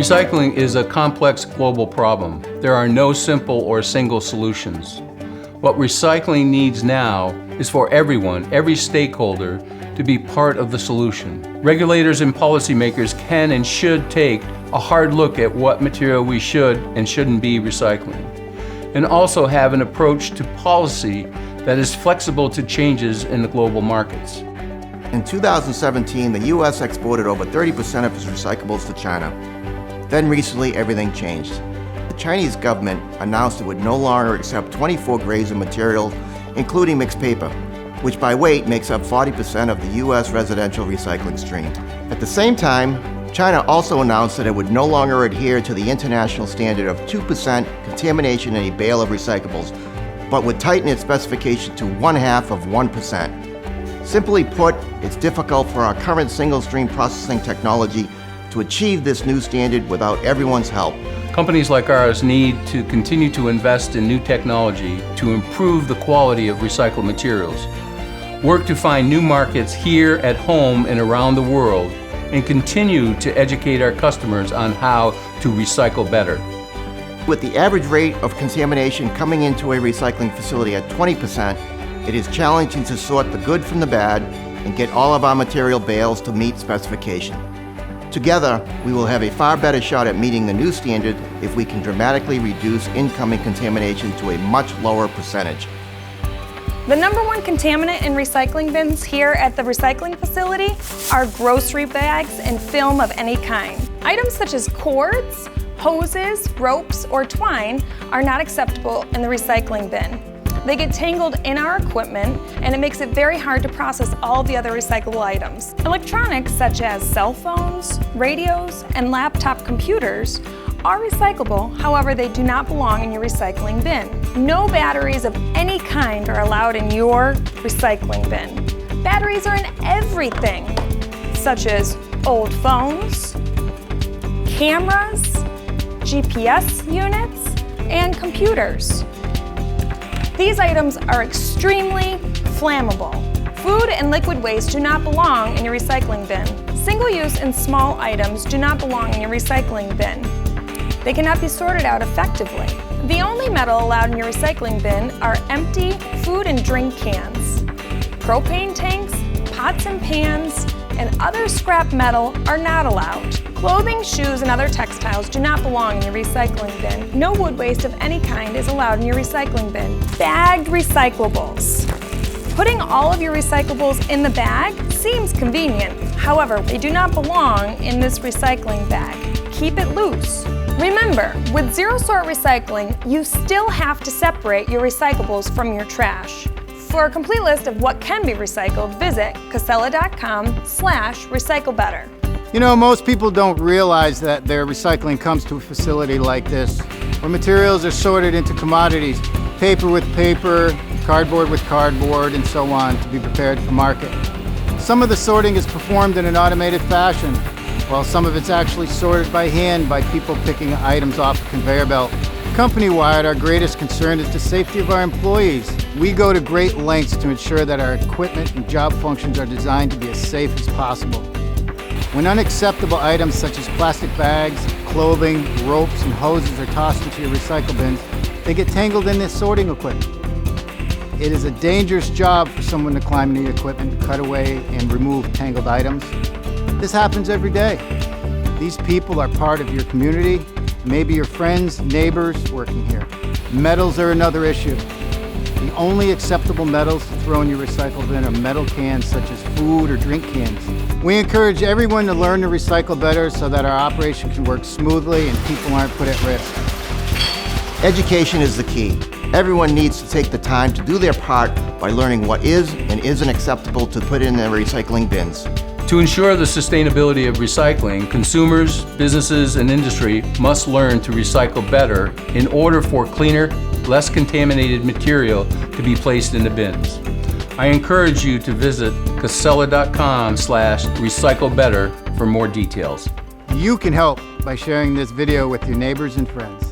Recycling is a complex global problem. There are no simple or single solutions. What recycling needs now is for everyone, every stakeholder, to be part of the solution. Regulators and policymakers can and should take a hard look at what material we should and shouldn't be recycling, and also have an approach to policy that is flexible to changes in the global markets. In 2017, the U.S. exported over 30% of its recyclables to China. Then recently, everything changed. The Chinese government announced it would no longer accept 24 grades of material, including mixed paper, which by weight makes up 40% of the U.S. residential recycling stream. At the same time, China also announced that it would no longer adhere to the international standard of 2% contamination in a bale of recyclables, but would tighten its specification to 1/2%. Simply put, it's difficult for our current single-stream processing technology to achieve this new standard without everyone's help. Companies like ours need to continue to invest in new technology to improve the quality of recycled materials, work to find new markets here at home and around the world, and continue to educate our customers on how to recycle better. With the average rate of contamination coming into a recycling facility at 20%, it is challenging to sort the good from the bad and get all of our material bales to meet specification. Together, we will have a far better shot at meeting the new standard if we can dramatically reduce incoming contamination to a much lower percentage. The #1 contaminant in recycling bins here at the recycling facility are grocery bags and film of any kind. Items such as cords, hoses, ropes, or twine are not acceptable in the recycling bin. They get tangled in our equipment, and it makes it very hard to process all the other recyclable items. Electronics such as cell phones, radios, and laptop computers are recyclable, however, they do not belong in your recycling bin. No batteries of any kind are allowed in your recycling bin. Batteries are in everything, such as old phones, cameras, GPS units, and computers. These items are extremely flammable. Food and liquid waste do not belong in your recycling bin. Single-use and small items do not belong in your recycling bin. They cannot be sorted out effectively. The only metal allowed in your recycling bin are empty food and drink cans. Propane tanks, pots and pans, and other scrap metal are not allowed. Clothing, shoes, and other textiles do not belong in your recycling bin. No wood waste of any kind is allowed in your recycling bin. Bagged recyclables. Putting all of your recyclables in the bag seems convenient. However, they do not belong in this recycling bag. Keep it loose. Remember, with zero-sort recycling, you still have to separate your recyclables from your trash. For a complete list of what can be recycled, visit Casella.com/recyclebetter. You know, most people don't realize that their recycling comes to a facility like this, where materials are sorted into commodities, paper with paper, cardboard with cardboard, and so on, to be prepared for market. Some of the sorting is performed in an automated fashion, while some of it's actually sorted by hand by people picking items off a conveyor belt. Company-wide, our greatest concern is the safety of our employees. We go to great lengths to ensure that our equipment and job functions are designed to be as safe as possible. When unacceptable items such as plastic bags, clothing, ropes, and hoses are tossed into your recycle bins, they get tangled in this sorting equipment. It is a dangerous job for someone to climb into your equipment, cut away, and remove tangled items. This happens every day. These people are part of your community, maybe your friends, neighbors working here. Metals are another issue. The only acceptable metals to throw in your recycle bin are metal cans such as food or drink cans. We encourage everyone to learn to recycle better so that our operation can work smoothly and people aren't put at risk. Education is the key. Everyone needs to take the time to do their part by learning what is and isn't acceptable to put in their recycling bins. To ensure the sustainability of recycling, consumers, businesses, and industry must learn to recycle better in order for cleaner, less contaminated material to be placed in the bins. I encourage you to visit Casella.com/recyclebetter for more details. You can help by sharing this video with your neighbors and friends.